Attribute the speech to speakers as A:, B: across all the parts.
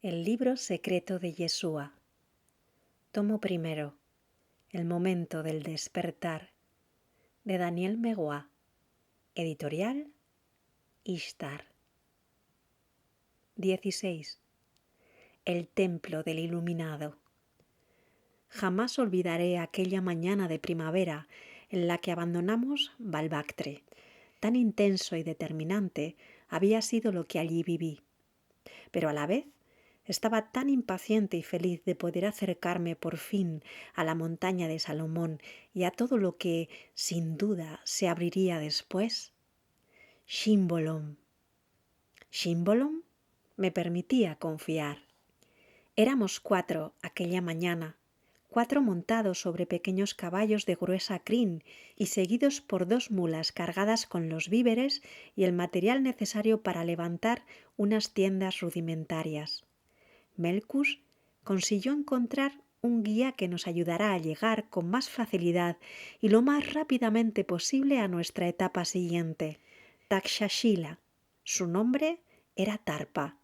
A: El libro secreto de Yeshua. Tomo primero. El momento del despertar. De Daniel Megua. Editorial Ishtar. 16. El templo del iluminado. Jamás olvidaré aquella mañana de primavera en la que abandonamos Balbactre. Tan intenso y determinante había sido lo que allí viví. Pero a la vez estaba tan impaciente y feliz de poder acercarme por fin a la montaña de Salomón y a todo lo que, sin duda, se abriría después. Shimbolom. Shimbolom me permitía confiar. Éramos 4 aquella mañana, 4 montados sobre pequeños caballos de gruesa crin y seguidos por 2 mulas cargadas con los víveres y el material necesario para levantar unas tiendas rudimentarias. Melkus consiguió encontrar un guía que nos ayudará a llegar con más facilidad y lo más rápidamente posible a nuestra etapa siguiente, Takshashila. Su nombre era Tarpa.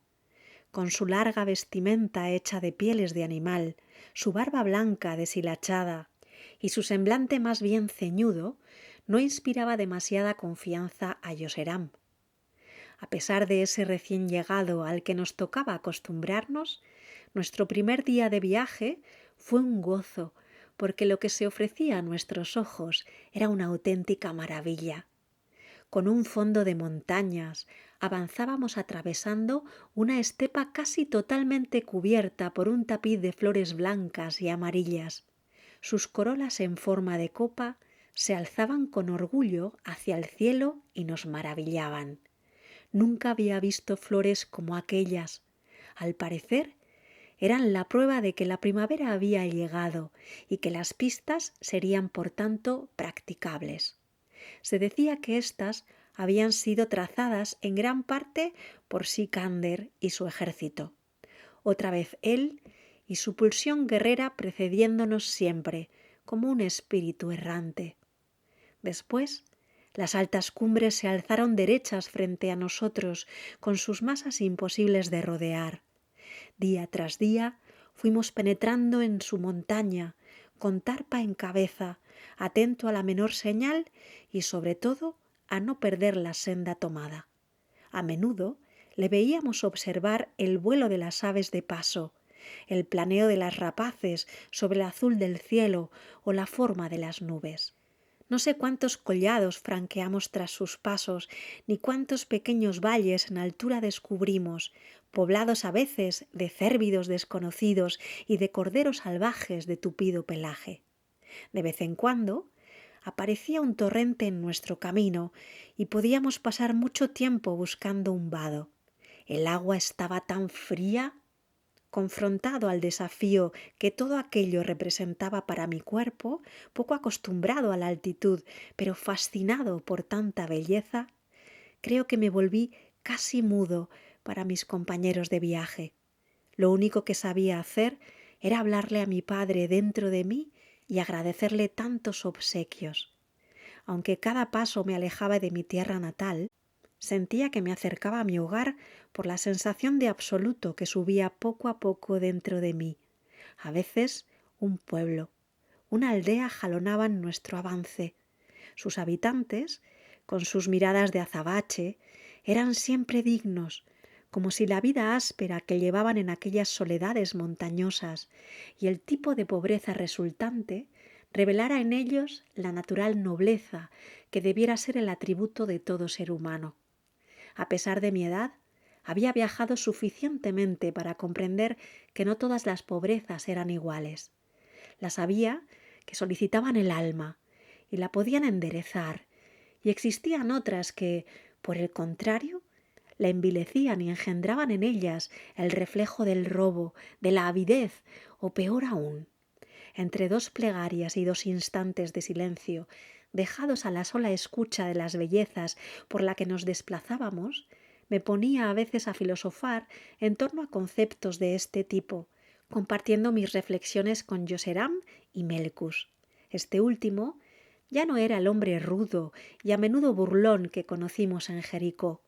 A: Con su larga vestimenta hecha de pieles de animal, su barba blanca deshilachada y su semblante más bien ceñudo, no inspiraba demasiada confianza a Yoseram. A pesar de ese recién llegado al que nos tocaba acostumbrarnos, nuestro primer día de viaje fue un gozo, porque lo que se ofrecía a nuestros ojos era una auténtica maravilla. Con un fondo de montañas, avanzábamos atravesando una estepa casi totalmente cubierta por un tapiz de flores blancas y amarillas. Sus corolas en forma de copa se alzaban con orgullo hacia el cielo y nos maravillaban. Nunca había visto flores como aquellas. Al parecer, eran la prueba de que la primavera había llegado y que las pistas serían, por tanto, practicables. Se decía que éstas habían sido trazadas en gran parte por Sikander y su ejército. Otra vez él y su pulsión guerrera precediéndonos siempre, como un espíritu errante. Después, las altas cumbres se alzaron derechas frente a nosotros, con sus masas imposibles de rodear. Día tras día fuimos penetrando en su montaña, con Tarpa en cabeza, atento a la menor señal y, sobre todo, a no perder la senda tomada. A menudo le veíamos observar el vuelo de las aves de paso, el planeo de las rapaces sobre el azul del cielo o la forma de las nubes. No sé cuántos collados franqueamos tras sus pasos, ni cuántos pequeños valles en altura descubrimos, poblados a veces de cérvidos desconocidos y de corderos salvajes de tupido pelaje. De vez en cuando aparecía un torrente en nuestro camino y podíamos pasar mucho tiempo buscando un vado. El agua estaba tan fría. Confrontado al desafío que todo aquello representaba para mi cuerpo, poco acostumbrado a la altitud, pero fascinado por tanta belleza, creo que me volví casi mudo para mis compañeros de viaje. Lo único que sabía hacer era hablarle a mi padre dentro de mí y agradecerle tantos obsequios. Aunque cada paso me alejaba de mi tierra natal, sentía que me acercaba a mi hogar por la sensación de absoluto que subía poco a poco dentro de mí. A veces un pueblo, una aldea jalonaban nuestro avance. Sus habitantes, con sus miradas de azabache, eran siempre dignos, como si la vida áspera que llevaban en aquellas soledades montañosas y el tipo de pobreza resultante revelara en ellos la natural nobleza que debiera ser el atributo de todo ser humano. A pesar de mi edad, había viajado suficientemente para comprender que no todas las pobrezas eran iguales. Las había que solicitaban el alma y la podían enderezar, y existían otras que, por el contrario, la envilecían y engendraban en ellas el reflejo del robo, de la avidez o, peor aún. Entre 2 plegarias y 2 instantes de silencio, dejados a la sola escucha de las bellezas por la que nos desplazábamos, me ponía a veces a filosofar en torno a conceptos de este tipo, compartiendo mis reflexiones con Yoseram y Melkus. Este último ya no era el hombre rudo y a menudo burlón que conocimos en Jericó.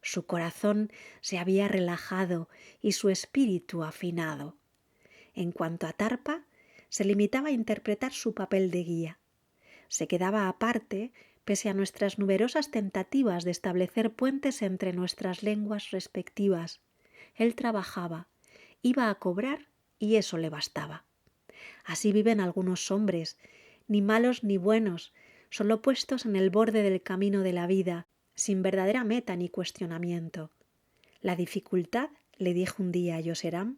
A: Su corazón se había relajado y su espíritu afinado. En cuanto a Tarpa, se limitaba a interpretar su papel de guía. Se quedaba aparte, pese a nuestras numerosas tentativas de establecer puentes entre nuestras lenguas respectivas. Él trabajaba, iba a cobrar y eso le bastaba. Así viven algunos hombres, ni malos ni buenos, solo puestos en el borde del camino de la vida, sin verdadera meta ni cuestionamiento. La dificultad, le dijo un día a Yoseram,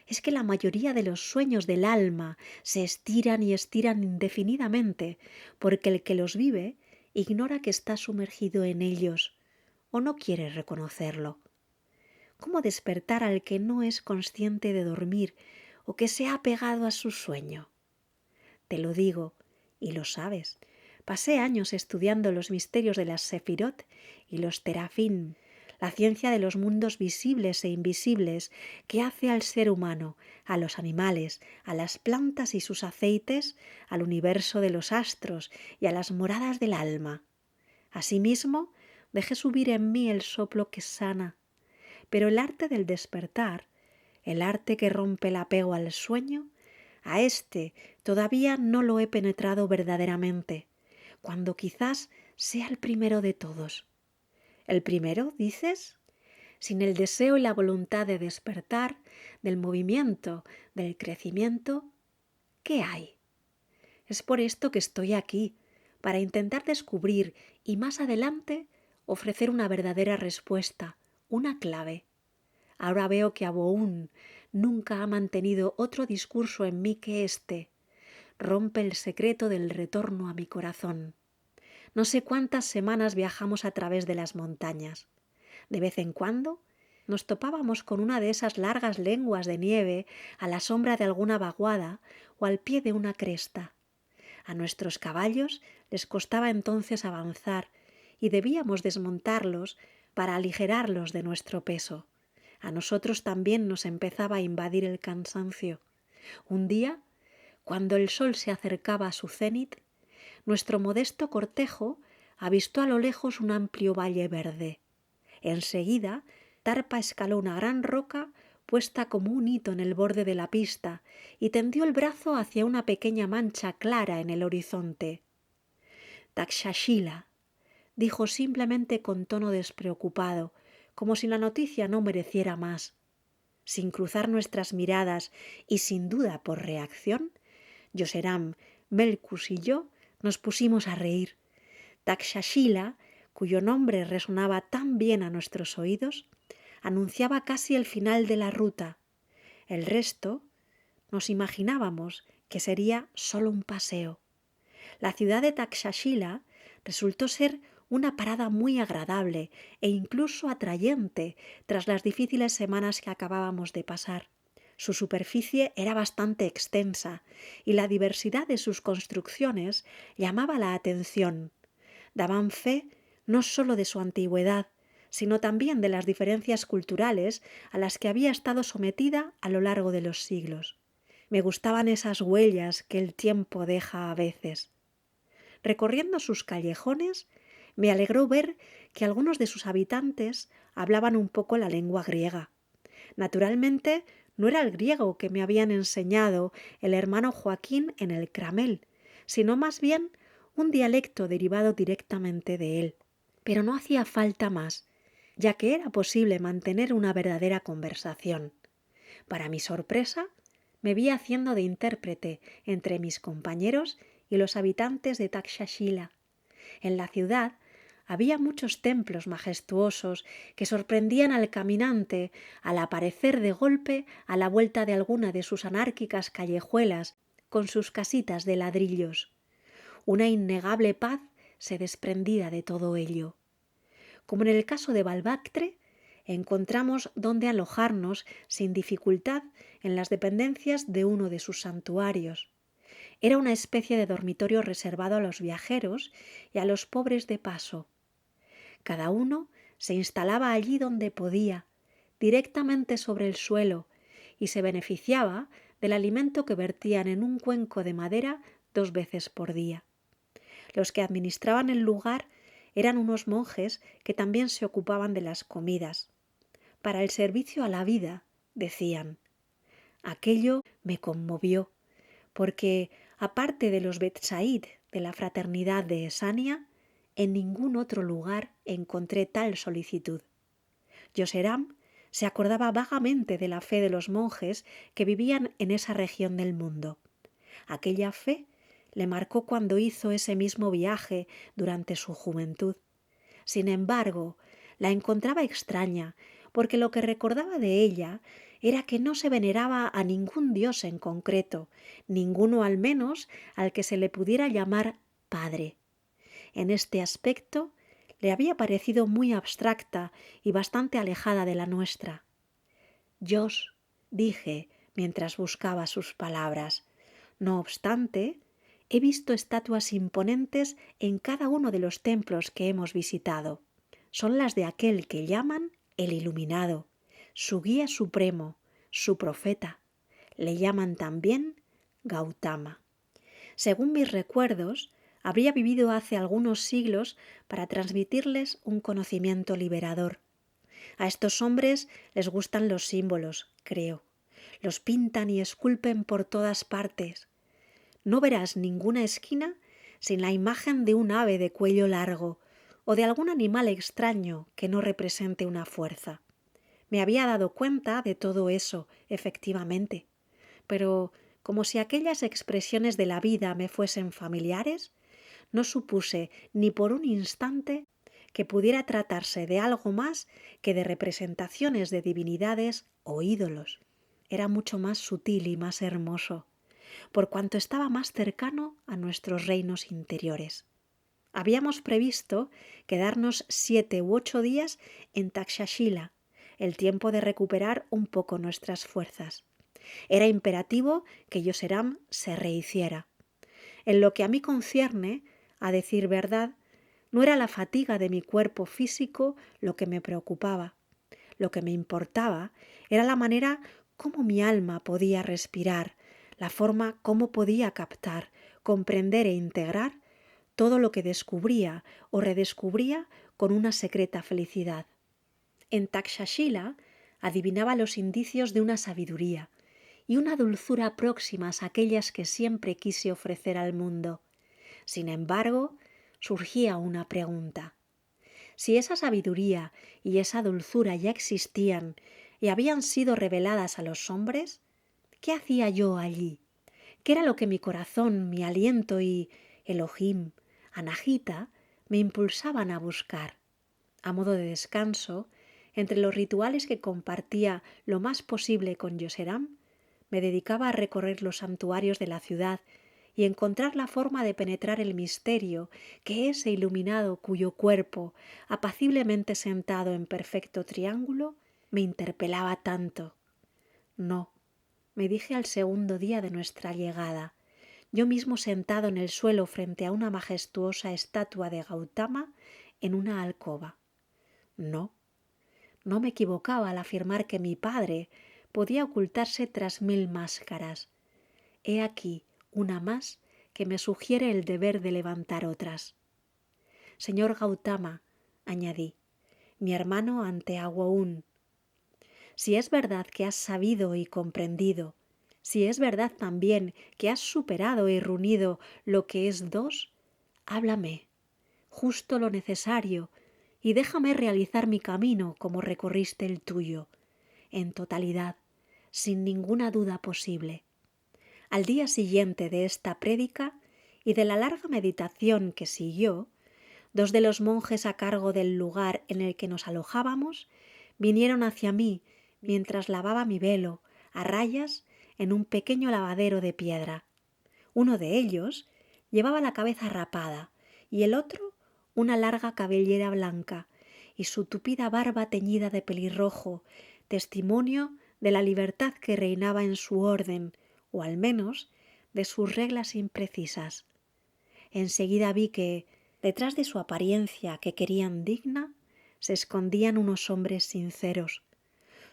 A: es que la mayoría de los sueños del alma se estiran y estiran indefinidamente, porque el que los vive ignora que está sumergido en ellos o no quiere reconocerlo. ¿Cómo despertar al que no es consciente de dormir o que se ha pegado a su sueño? Te lo digo, y lo sabes. Pasé años estudiando los misterios de las Sefirot y los Terafim, la ciencia de los mundos visibles e invisibles que hace al ser humano, a los animales, a las plantas y sus aceites, al universo de los astros y a las moradas del alma. Asimismo, dejé subir en mí el soplo que sana, pero el arte del despertar, el arte que rompe el apego al sueño, a este todavía no lo he penetrado verdaderamente, cuando quizás sea el primero de todos. ¿El primero, dices? Sin el deseo y la voluntad de despertar, del movimiento, del crecimiento, ¿qué hay? Es por esto que estoy aquí, para intentar descubrir y más adelante ofrecer una verdadera respuesta, una clave. Ahora veo que Aboún nunca ha mantenido otro discurso en mí que este. Rompe el secreto del retorno a mi corazón. No sé cuántas semanas viajamos a través de las montañas. De vez en cuando nos topábamos con una de esas largas lenguas de nieve a la sombra de alguna vaguada o al pie de una cresta. A nuestros caballos les costaba entonces avanzar y debíamos desmontarlos para aligerarlos de nuestro peso. A nosotros también nos empezaba a invadir el cansancio. Un día, cuando el sol se acercaba a su cenit, nuestro modesto cortejo avistó a lo lejos un amplio valle verde. Enseguida, Tarpa escaló una gran roca puesta como un hito en el borde de la pista y tendió el brazo hacia una pequeña mancha clara en el horizonte. Takshashila, dijo simplemente con tono despreocupado, como si la noticia no mereciera más. Sin cruzar nuestras miradas y sin duda por reacción, Yoseram, Melkus y yo nos pusimos a reír. Takshashila, cuyo nombre resonaba tan bien a nuestros oídos, anunciaba casi el final de la ruta. El resto nos imaginábamos que sería solo un paseo. La ciudad de Takshashila resultó ser una parada muy agradable e incluso atrayente tras las difíciles semanas que acabábamos de pasar. Su superficie era bastante extensa y la diversidad de sus construcciones llamaba la atención. Daban fe no sólo de su antigüedad, sino también de las diferencias culturales a las que había estado sometida a lo largo de los siglos. Me gustaban esas huellas que el tiempo deja a veces. Recorriendo sus callejones, me alegró ver que algunos de sus habitantes hablaban un poco la lengua griega. Naturalmente, no era el griego que me habían enseñado el hermano Joaquín en el Cramel, sino más bien un dialecto derivado directamente de él. Pero no hacía falta más, ya que era posible mantener una verdadera conversación. Para mi sorpresa, me vi haciendo de intérprete entre mis compañeros y los habitantes de Takshashila. En la ciudad había muchos templos majestuosos que sorprendían al caminante al aparecer de golpe a la vuelta de alguna de sus anárquicas callejuelas con sus casitas de ladrillos. Una innegable paz se desprendía de todo ello. Como en el caso de Balbactre, encontramos donde alojarnos sin dificultad en las dependencias de uno de sus santuarios. Era una especie de dormitorio reservado a los viajeros y a los pobres de paso. Cada uno se instalaba allí donde podía, directamente sobre el suelo, y se beneficiaba del alimento que vertían en un cuenco de madera 2 veces por día. Los que administraban el lugar Eran unos monjes que también se ocupaban de las comidas. Para el servicio a la vida, decían. Aquello me conmovió, porque, aparte de los Betsaid de la fraternidad de Esania, en ningún otro lugar encontré tal solicitud. Yoseram se acordaba vagamente de la fe de los monjes que vivían en esa región del mundo. Aquella fe le marcó cuando hizo ese mismo viaje durante su juventud. Sin embargo, la encontraba extraña, porque lo que recordaba de ella era que no se veneraba a ningún dios en concreto, ninguno al menos al que se le pudiera llamar padre. En este aspecto le había parecido muy abstracta y bastante alejada de la nuestra. Dios, dije mientras buscaba sus palabras. No obstante, he visto estatuas imponentes en cada uno de los templos que hemos visitado. Son las de aquel que llaman el Iluminado, su guía supremo, su profeta. Le llaman también Gautama. Según mis recuerdos, habría vivido hace algunos siglos para transmitirles un conocimiento liberador. A estos hombres les gustan los símbolos, creo. Los pintan y esculpen por todas partes. No verás ninguna esquina sin la imagen de un ave de cuello largo o de algún animal extraño que no represente una fuerza. Me había dado cuenta de todo eso, efectivamente, pero como si aquellas expresiones de la vida me fuesen familiares, no supuse ni por un instante que pudiera tratarse de algo más que de representaciones de divinidades o ídolos. Era mucho más sutil y más hermoso, por cuanto estaba más cercano a nuestros reinos interiores. Habíamos previsto quedarnos 7 u 8 días en Takshashila, el tiempo de recuperar un poco nuestras fuerzas. Era imperativo que Yoseram se rehiciera. En lo que a mí concierne, a decir verdad, no era la fatiga de mi cuerpo físico lo que me preocupaba. Lo que me importaba era la manera cómo mi alma podía respirar, la forma cómo podía captar, comprender e integrar todo lo que descubría o redescubría con una secreta felicidad. En Takshashila adivinaba los indicios de una sabiduría y una dulzura próximas a aquellas que siempre quise ofrecer al mundo. Sin embargo, surgía una pregunta. Si esa sabiduría y esa dulzura ya existían y habían sido reveladas a los hombres, ¿qué hacía yo allí? ¿Qué era lo que mi corazón, mi aliento y Elohim, Anahita, me impulsaban a buscar? A modo de descanso, entre los rituales que compartía lo más posible con Yoseram, me dedicaba a recorrer los santuarios de la ciudad y encontrar la forma de penetrar el misterio que ese iluminado cuyo cuerpo, apaciblemente sentado en perfecto triángulo, me interpelaba tanto. No, me dije al segundo día de nuestra llegada, yo mismo sentado en el suelo frente a una majestuosa estatua de Gautama en una alcoba. No, no me equivocaba al afirmar que mi padre podía ocultarse tras 1000 máscaras. He aquí una más que me sugiere el deber de levantar otras. Señor Gautama, añadí, mi hermano Anteawoun, si es verdad que has sabido y comprendido, si es verdad también que has superado y reunido lo que es dos, háblame, justo lo necesario, y déjame realizar mi camino como recorriste el tuyo, en totalidad, sin ninguna duda posible. Al día siguiente de esta prédica y de la larga meditación que siguió, 2 de los monjes a cargo del lugar en el que nos alojábamos vinieron hacia mí mientras lavaba mi velo a rayas en un pequeño lavadero de piedra. Uno de ellos llevaba la cabeza rapada y el otro una larga cabellera blanca y su tupida barba teñida de pelirrojo, testimonio de la libertad que reinaba en su orden, o al menos de sus reglas imprecisas. Enseguida vi que, detrás de su apariencia que querían digna, se escondían unos hombres sinceros.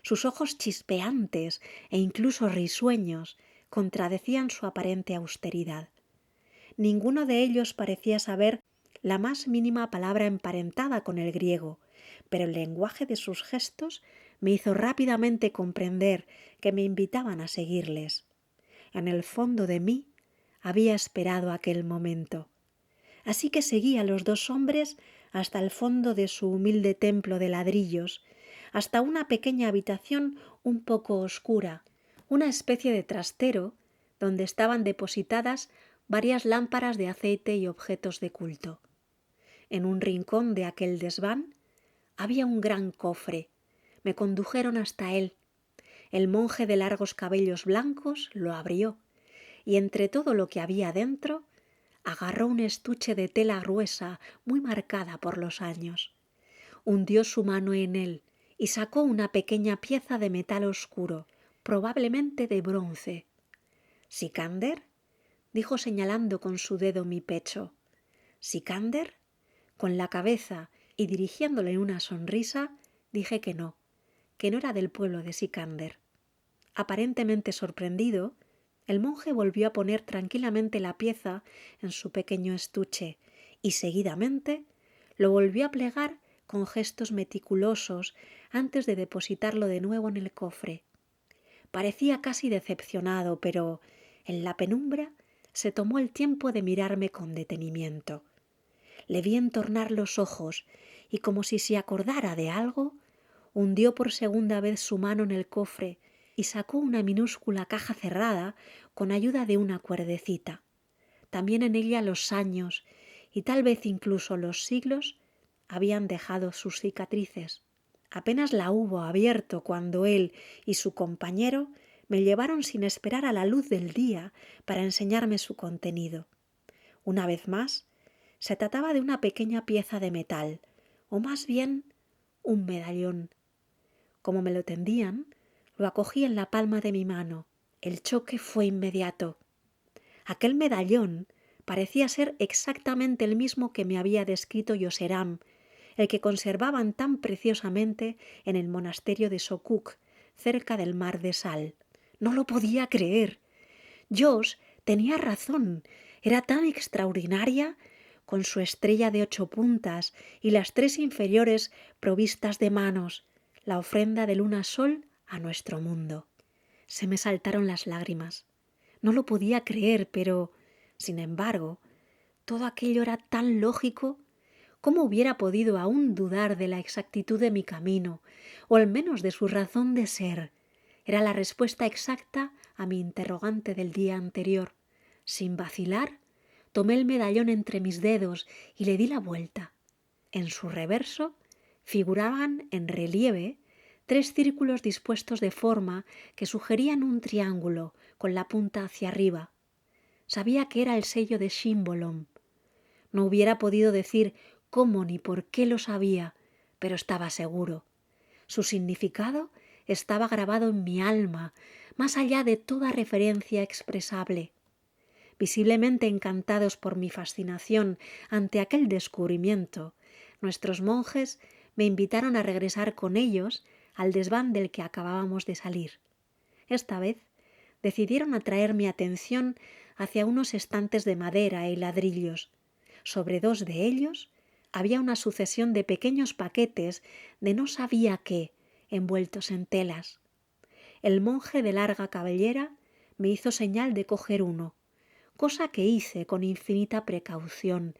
A: Sus ojos chispeantes e incluso risueños contradecían su aparente austeridad. Ninguno de ellos parecía saber la más mínima palabra emparentada con el griego, pero el lenguaje de sus gestos me hizo rápidamente comprender que me invitaban a seguirles. En el fondo de mí había esperado aquel momento. Así que seguí a los dos hombres hasta el fondo de su humilde templo de ladrillos, hasta una pequeña habitación un poco oscura, una especie de trastero donde estaban depositadas varias lámparas de aceite y objetos de culto. En un rincón de aquel desván había un gran cofre. Me condujeron hasta él. El monje de largos cabellos blancos lo abrió y entre todo lo que había dentro agarró un estuche de tela gruesa muy marcada por los años. Hundió su mano en él y sacó una pequeña pieza de metal oscuro, probablemente de bronce. —¿Sikander? —dijo señalando con su dedo mi pecho. —¿Sikander? Con la cabeza y dirigiéndole una sonrisa, dije que no era del pueblo de Sikander. Aparentemente sorprendido, el monje volvió a poner tranquilamente la pieza en su pequeño estuche y seguidamente lo volvió a plegar con gestos meticulosos antes de depositarlo de nuevo en el cofre. Parecía casi decepcionado, pero en la penumbra se tomó el tiempo de mirarme con detenimiento. Le vi entornar los ojos y, como si se acordara de algo, hundió por segunda vez su mano en el cofre y sacó una minúscula caja cerrada con ayuda de una cuerdecita. También en ella los años y tal vez incluso los siglos habían dejado sus cicatrices. Apenas la hubo abierto cuando él y su compañero me llevaron sin esperar a la luz del día para enseñarme su contenido. Una vez más, se trataba de una pequeña pieza de metal, o más bien un medallón. Como me lo tendían, lo acogí en la palma de mi mano. El choque fue inmediato. Aquel medallón parecía ser exactamente el mismo que me había descrito Yoseram, el que conservaban tan preciosamente en el monasterio de Sokuk, cerca del mar de Sal. No lo podía creer. Josh tenía razón. Era tan extraordinaria, con su estrella de 8 puntas y las 3 inferiores provistas de manos, la ofrenda de luna-sol a nuestro mundo. Se me saltaron las lágrimas. No lo podía creer, pero, sin embargo, todo aquello era tan lógico. ¿Cómo hubiera podido aún dudar de la exactitud de mi camino, o al menos de su razón de ser? Era la respuesta exacta a mi interrogante del día anterior. Sin vacilar, tomé el medallón entre mis dedos y le di la vuelta. En su reverso figuraban en relieve 3 círculos dispuestos de forma que sugerían un triángulo con la punta hacia arriba. Sabía que era el sello de Shimbolom. No hubiera podido decir cómo ni por qué lo sabía, pero estaba seguro. Su significado estaba grabado en mi alma, más allá de toda referencia expresable. Visiblemente encantados por mi fascinación ante aquel descubrimiento, nuestros monjes me invitaron a regresar con ellos al desván del que acabábamos de salir. Esta vez decidieron atraer mi atención hacia unos estantes de madera y ladrillos. Sobre 2 de ellos había una sucesión de pequeños paquetes de no sabía qué, envueltos en telas. El monje de larga cabellera me hizo señal de coger uno, cosa que hice con infinita precaución,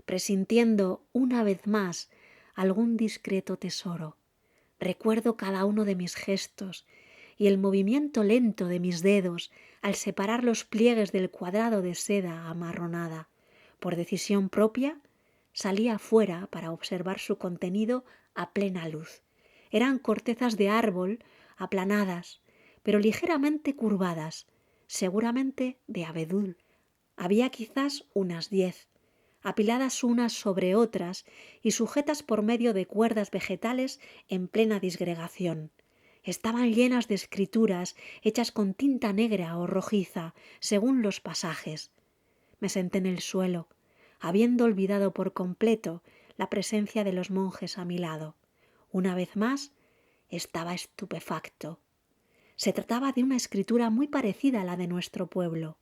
A: presintiendo una vez más algún discreto tesoro. Recuerdo cada uno de mis gestos y el movimiento lento de mis dedos al separar los pliegues del cuadrado de seda amarronada. Por decisión propia, salí afuera para observar su contenido a plena luz. Eran cortezas de árbol aplanadas, pero ligeramente curvadas, seguramente de abedul. Había quizás unas 10, apiladas unas sobre otras y sujetas por medio de cuerdas vegetales en plena disgregación. Estaban llenas de escrituras hechas con tinta negra o rojiza, según los pasajes. Me senté en el suelo, habiendo olvidado por completo la presencia de los monjes a mi lado. Una vez más, estaba estupefacto. Se trataba de una escritura muy parecida a la de nuestro pueblo.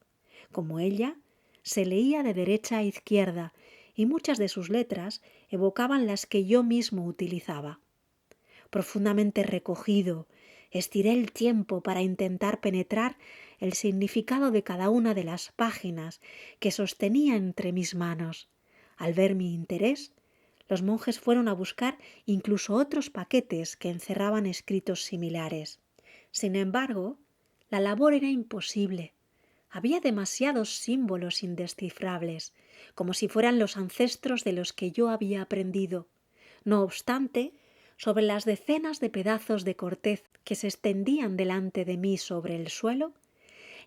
A: Como ella, se leía de derecha a izquierda y muchas de sus letras evocaban las que yo mismo utilizaba. Profundamente recogido, estiré el tiempo para intentar penetrar el significado de cada una de las páginas que sostenía entre mis manos. Al ver mi interés, los monjes fueron a buscar incluso otros paquetes que encerraban escritos similares. Sin embargo, la labor era imposible. Había demasiados símbolos indescifrables, como si fueran los ancestros de los que yo había aprendido. No obstante, sobre las decenas de pedazos de corteza que se extendían delante de mí sobre el suelo,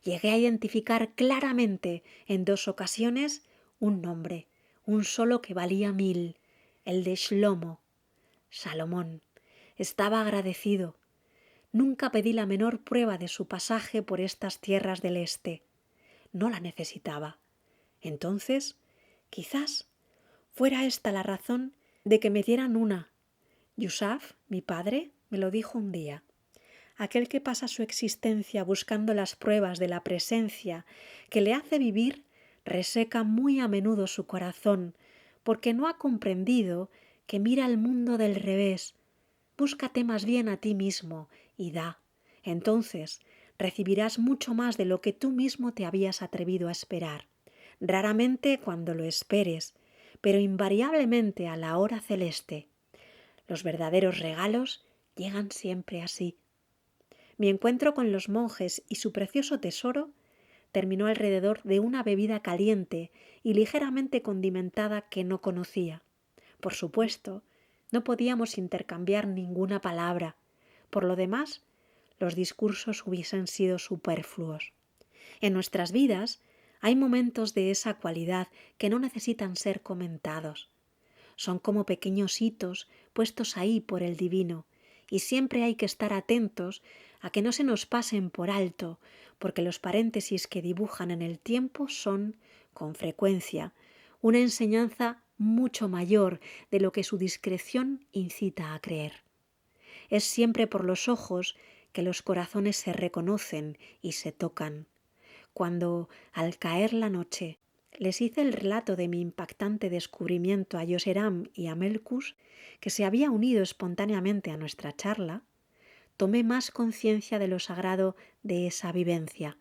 A: llegué a identificar claramente en 2 ocasiones un nombre, un solo que valía 1000, el de Shlomo, Salomón. Estaba agradecido. Nunca pedí la menor prueba de su pasaje por estas tierras del este. No la necesitaba. Entonces, quizás fuera esta la razón de que me dieran una. Yusaf, mi padre, me lo dijo un día. Aquel que pasa su existencia buscando las pruebas de la presencia que le hace vivir, reseca muy a menudo su corazón, porque no ha comprendido que mira el mundo del revés. Búscate más bien a ti mismo y da. Entonces recibirás mucho más de lo que tú mismo te habías atrevido a esperar. Raramente cuando lo esperes, pero invariablemente a la hora celeste. Los verdaderos regalos llegan siempre así. Mi encuentro con los monjes y su precioso tesoro terminó alrededor de una bebida caliente y ligeramente condimentada que no conocía. Por supuesto, no podíamos intercambiar ninguna palabra. Por lo demás, los discursos hubiesen sido superfluos. En nuestras vidas hay momentos de esa cualidad que no necesitan ser comentados. Son como pequeños hitos puestos ahí por el divino, y siempre hay que estar atentos a que no se nos pasen por alto, porque los paréntesis que dibujan en el tiempo son, con frecuencia, una enseñanza mucho mayor de lo que su discreción incita a creer. Es siempre por los ojos que los corazones se reconocen y se tocan. Cuando, al caer la noche, les hice el relato de mi impactante descubrimiento a Yoseram y a Melkus, que se había unido espontáneamente a nuestra charla, tomé más conciencia de lo sagrado de esa vivencia.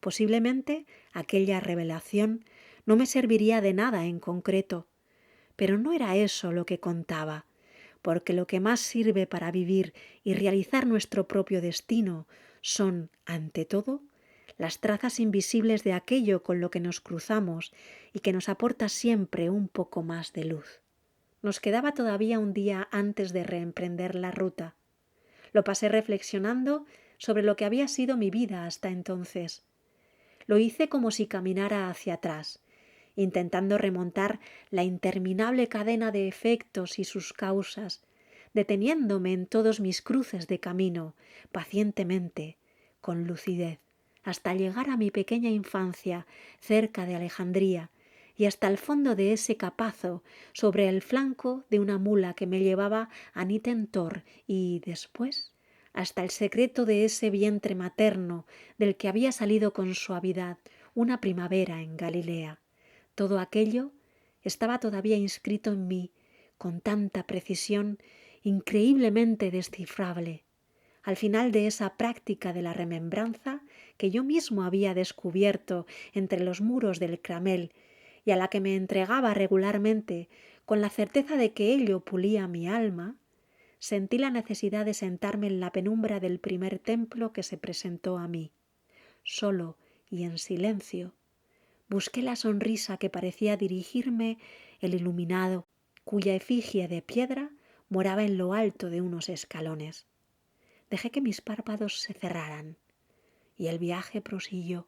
A: Posiblemente aquella revelación no me serviría de nada en concreto, pero no era eso lo que contaba, porque lo que más sirve para vivir y realizar nuestro propio destino son, ante todo, las trazas invisibles de aquello con lo que nos cruzamos y que nos aporta siempre un poco más de luz. Nos quedaba todavía un día antes de reemprender la ruta. Lo pasé reflexionando sobre lo que había sido mi vida hasta entonces. Lo hice como si caminara hacia atrás, intentando remontar la interminable cadena de efectos y sus causas, deteniéndome en todos mis cruces de camino, pacientemente, con lucidez, hasta llegar a mi pequeña infancia cerca de Alejandría y hasta el fondo de ese capazo sobre el flanco de una mula que me llevaba a Nitentor y, después, hasta el secreto de ese vientre materno del que había salido con suavidad una primavera en Galilea. Todo aquello estaba todavía inscrito en mí con tanta precisión increíblemente descifrable. Al final de esa práctica de la remembranza que yo mismo había descubierto entre los muros del Cramel y a la que me entregaba regularmente con la certeza de que ello pulía mi alma, sentí la necesidad de sentarme en la penumbra del primer templo que se presentó a mí. Solo y en silencio, busqué la sonrisa que parecía dirigirme el iluminado, cuya efigie de piedra moraba en lo alto de unos escalones. Dejé que mis párpados se cerraran y el viaje prosiguió,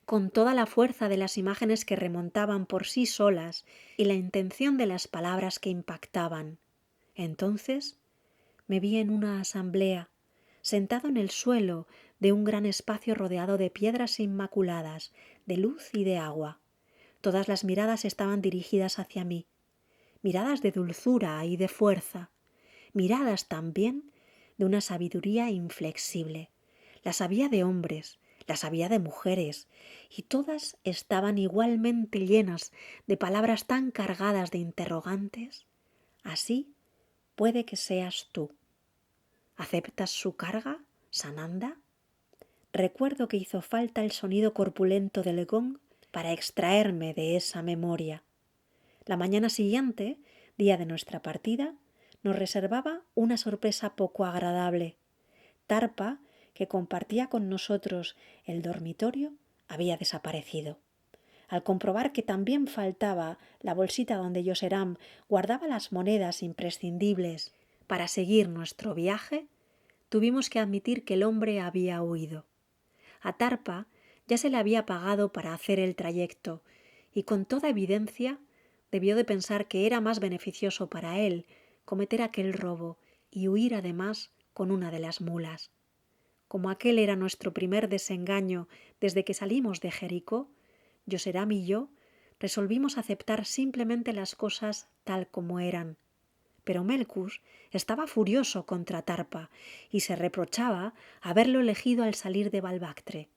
A: con toda la fuerza de las imágenes que remontaban por sí solas y la intención de las palabras que impactaban. Entonces me vi en una asamblea, sentado en el suelo de un gran espacio rodeado de piedras inmaculadas, de luz y de agua. Todas las miradas estaban dirigidas hacia mí, miradas de dulzura y de fuerza, miradas también de una sabiduría inflexible. Las había de hombres, Las había de mujeres, y todas estaban igualmente llenas de palabras tan cargadas de interrogantes. Así puede que seas tú. ¿Aceptas su carga, Sananda? Recuerdo que hizo falta el sonido corpulento del gong para extraerme de esa memoria. La mañana siguiente, día de nuestra partida, nos reservaba una sorpresa poco agradable. Tarpa, que compartía con nosotros el dormitorio, había desaparecido. Al comprobar que también faltaba la bolsita donde Yoseram guardaba las monedas imprescindibles para seguir nuestro viaje, tuvimos que admitir que el hombre había huido. A Tarpa ya se le había pagado para hacer el trayecto y con toda evidencia debió de pensar que era más beneficioso para él cometer aquel robo y huir además con una de las mulas. Como aquel era nuestro primer desengaño desde que salimos de Jericó, Yoseram y yo resolvimos aceptar simplemente las cosas tal como eran. Pero Melkus estaba furioso contra Tarpa y se reprochaba haberlo elegido al salir de Balbactre.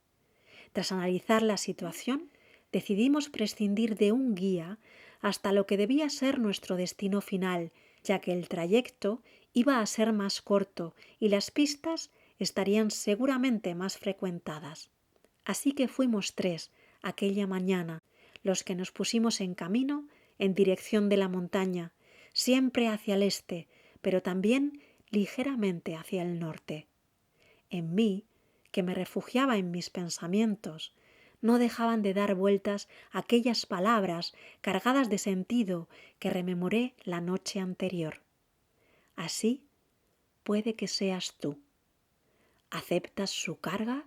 A: Tras analizar la situación, decidimos prescindir de un guía hasta lo que debía ser nuestro destino final, ya que el trayecto iba a ser más corto y las pistas estarían seguramente más frecuentadas. Así que fuimos 3 aquella mañana, los que nos pusimos en camino en dirección de la montaña, siempre hacia el este, pero también ligeramente hacia el norte. En mí, que me refugiaba en mis pensamientos, no dejaban de dar vueltas aquellas palabras cargadas de sentido que rememoré la noche anterior. Así puede que seas tú. ¿Aceptas su carga,